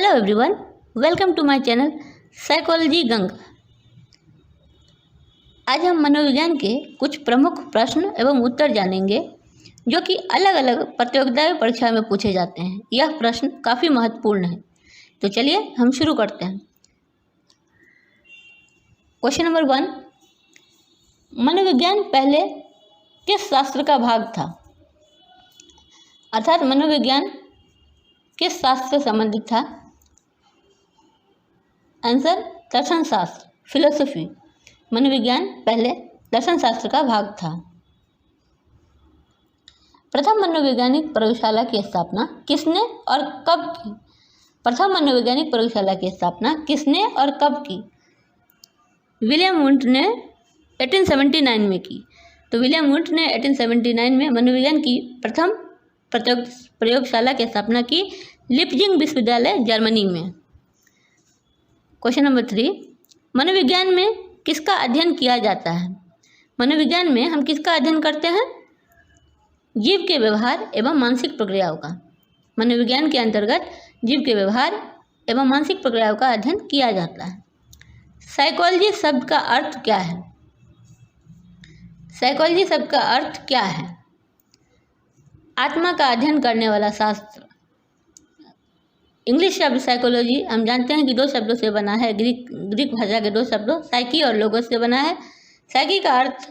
Hello everyone, welcome to my channel psychology Ganga. आज हम मनोविज्ञान के कुछ प्रमुख प्रश्न एवं उत्तर जानेंगे जो कि अलग अलग प्रतियोगिता परीक्षा में पूछे जाते हैं। यह प्रश्न काफ़ी महत्वपूर्ण है, तो चलिए हम शुरू करते हैं। क्वेश्चन नंबर 1, मनोविज्ञान पहले किस शास्त्र का भाग था? अर्थात मनोविज्ञान किस शास्त्र से संबंधित था? आंसर, दर्शन शास्त्र, फिलोसफी। मनोविज्ञान पहले दर्शन शास्त्र का भाग था। प्रथम मनोवैज्ञानिक प्रयोगशाला की स्थापना किसने और कब की? प्रथम मनोवैज्ञानिक प्रयोगशाला की स्थापना किसने और कब की? विलियम वुंट ने 1879 में की। तो विलियम वुंट ने 1879 में मनोविज्ञान की प्रथम प्रयोगशाला की स्थापना की, लिप्जिंग विश्वविद्यालय, जर्मनी में। क्वेश्चन नंबर 3, मनोविज्ञान में किसका अध्ययन किया जाता है? मनोविज्ञान में हम किसका अध्ययन करते हैं? जीव के व्यवहार एवं मानसिक प्रक्रियाओं का। मनोविज्ञान के अंतर्गत जीव के व्यवहार एवं मानसिक प्रक्रियाओं का अध्ययन किया जाता है। साइकोलॉजी शब्द का अर्थ क्या है? साइकोलॉजी शब्द का अर्थ क्या है? आत्मा का अध्ययन करने वाला शास्त्र। इंग्लिश शब्द साइकोलॉजी हम जानते हैं कि दो शब्दों से बना है, ग्रीक भाषा के दो शब्दों साइकी और लोगोस से बना है। साइकी का अर्थ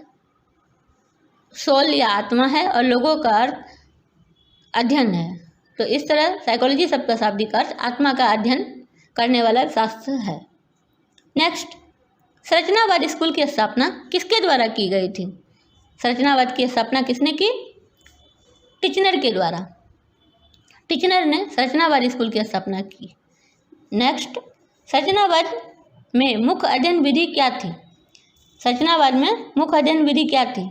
सोल या आत्मा है और लोगो का अर्थ अध्ययन है। तो इस तरह साइकोलॉजी शब्द का शाब्दिक अर्थ आत्मा का अध्ययन करने वाला शास्त्र है। नेक्स्ट, संरचनावाद स्कूल की स्थापना किसके द्वारा की गई थी? संरचनावाद की स्थापना किसने की? टिचनर के द्वारा। टिचनर ने संरचनावाद स्कूल की स्थापना की। नेक्स्ट, संरचनावाद में मुख्य अध्ययन विधि क्या थी? संरचनावाद में मुख्य अध्ययन विधि क्या थी?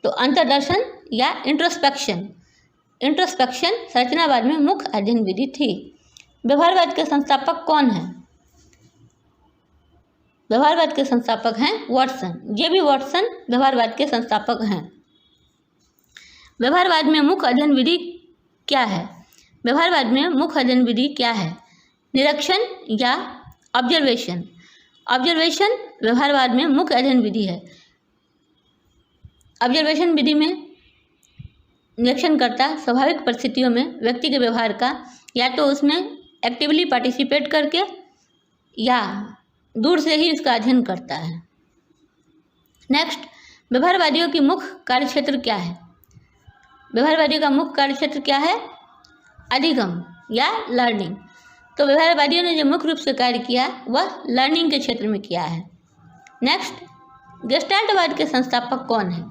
तो अंतर्दर्शन या इंट्रोस्पेक्शन। इंट्रोस्पेक्शन संरचनावाद में मुख्य अध्ययन विधि थी। व्यवहारवाद के संस्थापक कौन है? व्यवहारवाद के संस्थापक हैं वाटसन। जे.बी. वाटसन व्यवहारवाद के संस्थापक हैं। व्यवहारवाद में मुख्य अध्ययन विधि क्या है? व्यवहारवाद में मुख्य अध्ययन विधि क्या है? निरीक्षण या ऑब्जर्वेशन। ऑब्जर्वेशन व्यवहारवाद में मुख्य अध्ययन विधि है। ऑब्जर्वेशन विधि में निरीक्षण करता स्वाभाविक परिस्थितियों में व्यक्ति के व्यवहार का या तो उसमें एक्टिवली पार्टिसिपेट करके या दूर से ही उसका अध्ययन करता है। नेक्स्ट, व्यवहारवादियों की मुख्य कार्यक्षेत्र क्या है? व्यवहारवादियों का मुख्य कार्यक्षेत्र क्या है? अधिगम या लर्निंग। तो व्यवहारवादियों ने जो मुख्य रूप से कार्य किया वह लर्निंग के क्षेत्र में किया है। नेक्स्ट, गेस्टाल्टवाद के संस्थापक कौन है?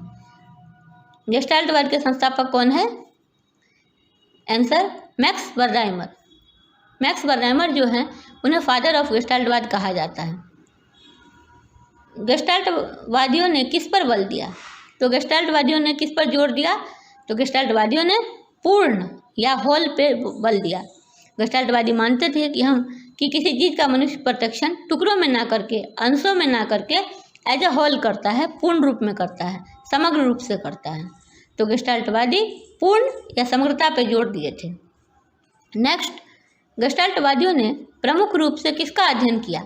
गेस्टाल्टवाद के संस्थापक कौन है? Answer, Max Wertheimer. Max Wertheimer जो हैं उन्हें फादर ऑफ गेस्टाल्टवाद कहा जाता है। गेस्टाल्टवादियों ने किस पर बल दिया? तो गेस्टाल्टवादियों ने किस पर जोर दिया? तो गेस्टाल्टवादियों ने पूर्ण या होल पे बल दिया। गेस्टाल्टवादी मानते थे कि किसी चीज़ का मनुष्य प्रत्यक्षण टुकड़ों में ना करके, अंशों में ना करके एज अ होल करता है, पूर्ण रूप में करता है, समग्र रूप से करता है। तो गेस्टाल्टवादी पूर्ण या समग्रता पे जोर दिए थे। नेक्स्ट, गेस्टाल्टवादियों ने प्रमुख रूप से किसका अध्ययन किया?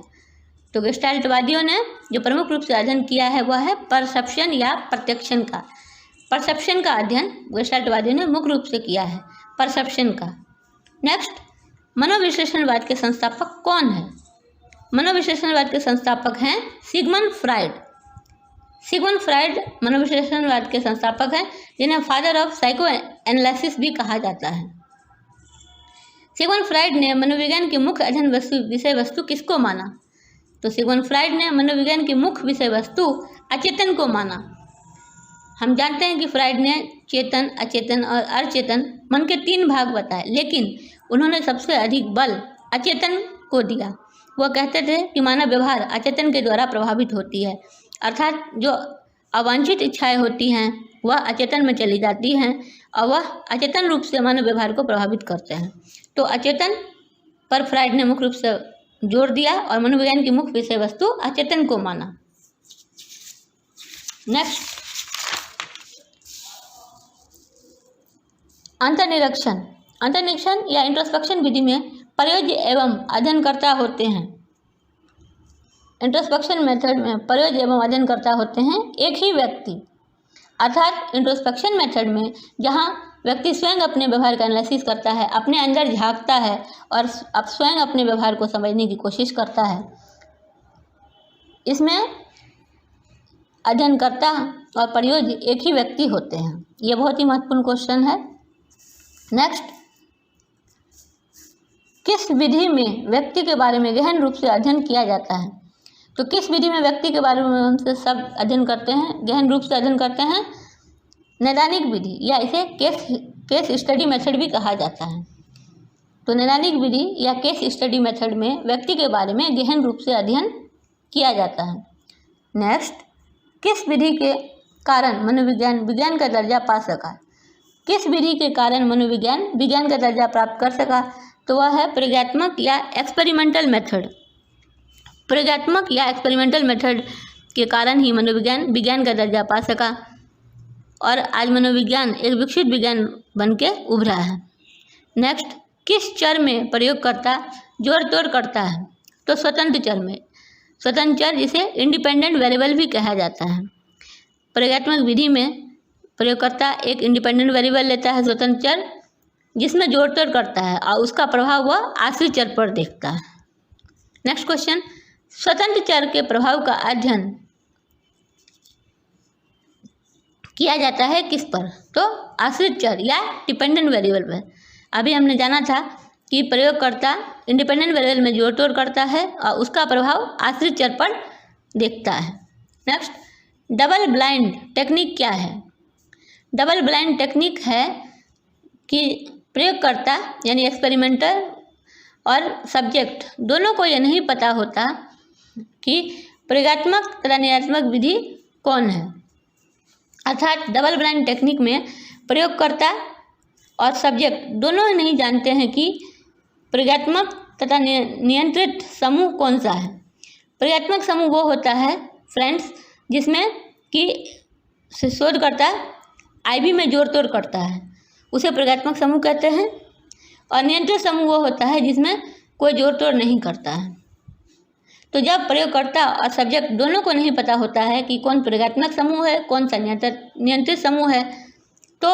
तो गेस्टाल्टवादियों ने जो प्रमुख रूप से अध्ययन किया है वह है परसेप्शन या प्रत्यक्षण का। परसेप्शन का अध्ययन गेस्टाल्टवादियों ने मुख्य रूप से किया है, परसेप्शन का। नेक्स्ट, मनोविश्लेषणवाद के संस्थापक कौन है? मनोविश्लेषणवाद के संस्थापक हैं सिगमंड फ्राइड। सिगमंड फ्राइड मनोविश्लेषणवाद के संस्थापक हैं, जिन्हें फादर ऑफ साइको एनालिसिस भी कहा जाता है। सिगमंड फ्राइड ने मनोविज्ञान की मुख्य अध्ययन विषय वस्तु किसको माना? तो सिगमंड फ्राइड ने मनोविज्ञान की मुख्य विषय वस्तु अचेतन को माना। हम जानते हैं कि फ्राइड ने चेतन, अचेतन और अचेतन मन के 3 भाग बताए, लेकिन उन्होंने सबसे अधिक बल अचेतन को दिया। वह कहते थे कि मानव व्यवहार अचेतन के द्वारा प्रभावित होती है, अर्थात जो अवांछित इच्छाएं होती हैं वह अचेतन में चली जाती हैं और वह अचेतन रूप से मानव व्यवहार को प्रभावित करते हैं। तो अचेतन पर फ्राइड ने मुख्य रूप से जोर दिया और मनोविज्ञान की मुख्य विषय वस्तु अचेतन को माना। नेक्स्ट, अंतर्निरीक्षण। अंतर्निरीक्षण या इंट्रोस्पेक्शन विधि में प्रयोज्य एवं अध्ययनकर्ता होते हैं। इंट्रोस्पेक्शन मेथड में प्रयोज्य एवं अध्ययनकर्ता होते हैं एक ही व्यक्ति, अर्थात इंट्रोस्पेक्शन मेथड में जहाँ व्यक्ति स्वयं अपने व्यवहार का एनालिसिस करता है, अपने अंदर झांकता है और अब स्वयं अपने व्यवहार को समझने की कोशिश करता है, इसमें अध्ययनकर्ता और प्रयोज्य एक ही व्यक्ति होते हैं। ये बहुत ही महत्वपूर्ण क्वेश्चन है। नेक्स्ट, किस विधि में व्यक्ति के बारे में गहन रूप से अध्ययन किया जाता है? तो किस विधि में व्यक्ति के बारे में हम सब अध्ययन करते हैं, गहन रूप से अध्ययन करते हैं? नैदानिक विधि या इसे केस स्टडी मेथड भी कहा जाता है। तो नैदानिक विधि या केस स्टडी मेथड में व्यक्ति के बारे में गहन रूप से अध्ययन किया जाता है। नेक्स्ट, किस विधि के कारण मनोविज्ञान विज्ञान का दर्जा पा सका? किस विधि के कारण मनोविज्ञान विज्ञान का दर्जा प्राप्त कर सका? तो वह है प्रयोगात्मक या एक्सपेरिमेंटल मेथड। प्रयोगात्मक या एक्सपेरिमेंटल मेथड के कारण ही मनोविज्ञान विज्ञान का दर्जा पा सका और आज मनोविज्ञान एक विकसित विज्ञान बन के उभरा है। नेक्स्ट, किस चर में प्रयोगकर्ता जोड़ तोड़ करता है? तो स्वतंत्र चर में। स्वतंत्र चर जिसे इंडिपेंडेंट वेरिएबल भी कहा जाता है। प्रयोगात्मक विधि में प्रयोगकर्ता एक इंडिपेंडेंट वेरिएबल लेता है, स्वतंत्र चर, जिसमें जोड़ तोड़ करता है और उसका प्रभाव वह आश्रित चर पर देखता है। नेक्स्ट क्वेश्चन, स्वतंत्र चर के प्रभाव का अध्ययन किया जाता है किस पर? तो आश्रित चर या डिपेंडेंट वेरिएबल पर। अभी हमने जाना था कि प्रयोगकर्ता इंडिपेंडेंट वेरिएबल में जोड़ तोड़ करता है और उसका प्रभाव आश्रित चर पर देखता है। नेक्स्ट, डबल ब्लाइंड टेक्निक क्या है? डबल ब्लाइंड टेक्निक है कि प्रयोगकर्ता यानी एक्सपेरिमेंटर और सब्जेक्ट दोनों को यह नहीं पता होता कि प्रयोगात्मक तथा नियतात्मक विधि कौन है। अर्थात डबल ब्लाइंड टेक्निक में प्रयोगकर्ता और सब्जेक्ट दोनों ही नहीं जानते हैं कि प्रयोगात्मक तथा नियंत्रित समूह कौन सा है। प्रयोगात्मक समूह वो होता है फ्रेंड्स जिसमें कि शोधकर्ता आईवी में जोड़ तोड़ करता है, उसे प्रयोगात्मक समूह कहते हैं। और नियंत्रित समूह वो होता है जिसमें कोई जोड़ तोड़ नहीं करता है। तो जब प्रयोगकर्ता और सब्जेक्ट दोनों को नहीं पता होता है कि कौन प्रयोगात्मक समूह है, कौन सा नियंत्रित समूह है, तो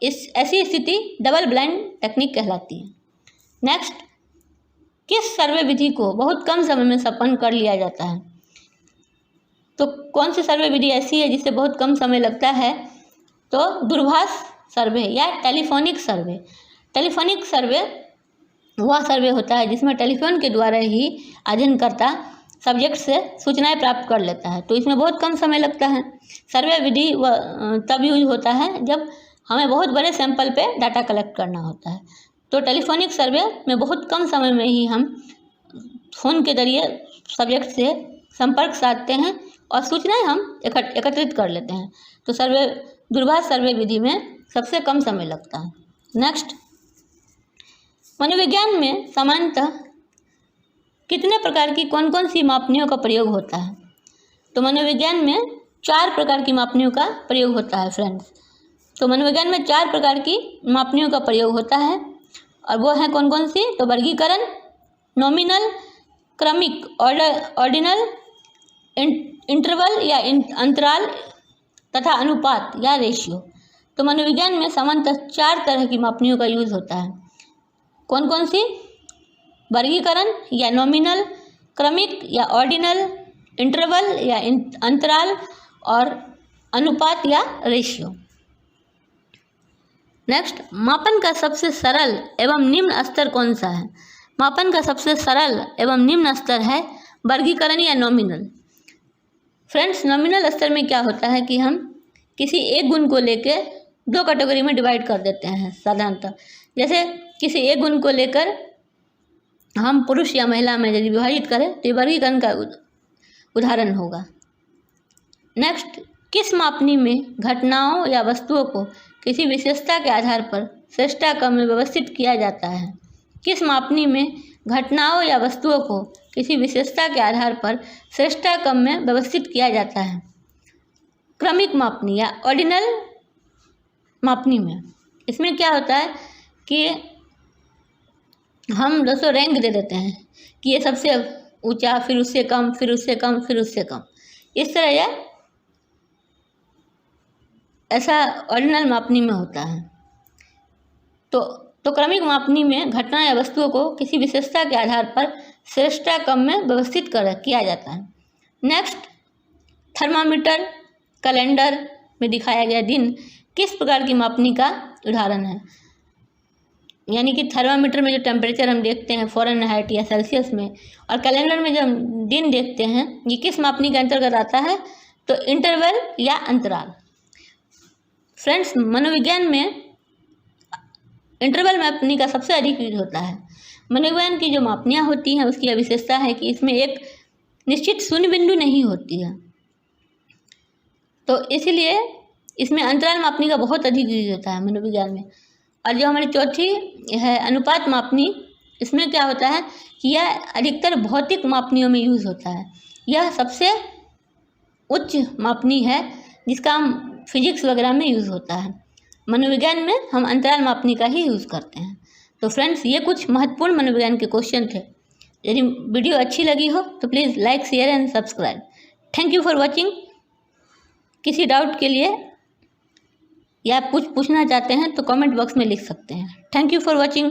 इस ऐसी स्थिति डबल ब्लाइंड टेक्निक कहलाती है। नेक्स्ट, किस सर्वे विधि को बहुत कम समय में संपन्न कर लिया जाता है? तो कौन सी सर्वे विधि ऐसी है जिससे बहुत कम समय लगता है? तो दूरभाष सर्वे या टेलीफोनिक सर्वे। टेलीफोनिक सर्वे वह सर्वे होता है जिसमें टेलीफोन के द्वारा ही अध्ययनकर्ता सब्जेक्ट से सूचनाएं प्राप्त कर लेता है, तो इसमें बहुत कम समय लगता है। सर्वे विधि तब यूज होता है जब हमें बहुत बड़े सैंपल पे डाटा कलेक्ट करना होता है। तो टेलीफोनिक सर्वे में बहुत कम समय में ही हम फ़ोन के जरिए सब्जेक्ट से संपर्क साधते हैं और सूचनाएं हम एकत्रित कर लेते हैं। तो दूरभाष सर्वे विधि में सबसे कम समय लगता है। नेक्स्ट, मनोविज्ञान में सामान्यतः कितने प्रकार की कौन कौन सी मापनियों का प्रयोग होता है? तो मनोविज्ञान में 4 प्रकार की मापनियों का प्रयोग होता है फ्रेंड्स। तो मनोविज्ञान में 4 प्रकार की मापनियों का प्रयोग होता है और वो हैं कौन कौन सी? तो वर्गीकरण, नॉमिनल, क्रमिक, ऑर्डिनल, इंटरवल या अंतराल तथा अनुपात या रेशियो। तो मनोविज्ञान में सामान्यतः 4 तरह की मापनियों का यूज होता है। कौन कौन सी? वर्गीकरण या नॉमिनल, क्रमिक या ऑर्डिनल, इंटरवल या अंतराल और अनुपात या रेशियो। नेक्स्ट, मापन का सबसे सरल एवं निम्न स्तर कौन सा है? मापन का सबसे सरल एवं निम्न स्तर है वर्गीकरण या नॉमिनल। फ्रेंड्स, नॉमिनल स्तर में क्या होता है कि हम किसी एक गुण को लेकर 2 कैटेगरी में डिवाइड कर देते हैं साधारणतः। जैसे किसी एक गुण को लेकर हम पुरुष या महिला में यदि विभाजित करें तो ये वर्गीकरण का उदाहरण होगा। नेक्स्ट, किस मापनी में घटनाओं या वस्तुओं को किसी विशेषता के आधार पर श्रेष्ठता क्रम में व्यवस्थित किया जाता है? किस मापनी में घटनाओं या वस्तुओं को किसी विशेषता के आधार पर श्रेष्ठता क्रम में व्यवस्थित किया जाता है? क्रमिक मापनी या ऑर्डिनल मापनी में। इसमें क्या होता है कि हम दोस्तों रैंक दे देते हैं कि ये सबसे ऊंचा, फिर उससे कम, फिर उससे कम, फिर उससे कम। इस तरह यह ऐसा ऑर्डिनल मापनी में होता है। तो क्रमिक मापनी में घटना या वस्तुओं को किसी विशेषता के आधार पर श्रेष्ठता क्रम में व्यवस्थित किया जाता है। नेक्स्ट, थर्मामीटर कैलेंडर में दिखाया गया दिन किस प्रकार की मापनी का उदाहरण है? यानी कि थर्मामीटर में जो टेम्परेचर हम देखते हैं फ़ारेनहाइट या सेल्सियस में, और कैलेंडर में जो हम दिन देखते हैं, ये किस मापनी के अंतर्गत आता है? तो इंटरवल या अंतराल। फ्रेंड्स, मनोविज्ञान में इंटरवल मापनी का सबसे अधिक यूज होता है। मनोविज्ञान की जो मापनियाँ होती हैं उसकी यह विशेषता है कि इसमें एक निश्चित शून्य बिंदु नहीं होती है, तो इसलिए इसमें अंतराल मापनी का बहुत अधिक यूज होता है मनोविज्ञान में। और जो हमारी चौथी है अनुपात मापनी, इसमें क्या होता है कि यह अधिकतर भौतिक मापनियों में यूज़ होता है। यह सबसे उच्च मापनी है जिसका हम फिजिक्स वगैरह में यूज़ होता है। मनोविज्ञान में हम अंतराल मापनी का ही यूज़ करते हैं। तो फ्रेंड्स, ये कुछ महत्वपूर्ण मनोविज्ञान के क्वेश्चन थे। यदि वीडियो अच्छी लगी हो तो please like, share and subscribe. Thank you for watching. किसी डाउट के लिए या आप कुछ पूछना चाहते हैं तो कमेंट बॉक्स में लिख सकते हैं। Thank you for watching.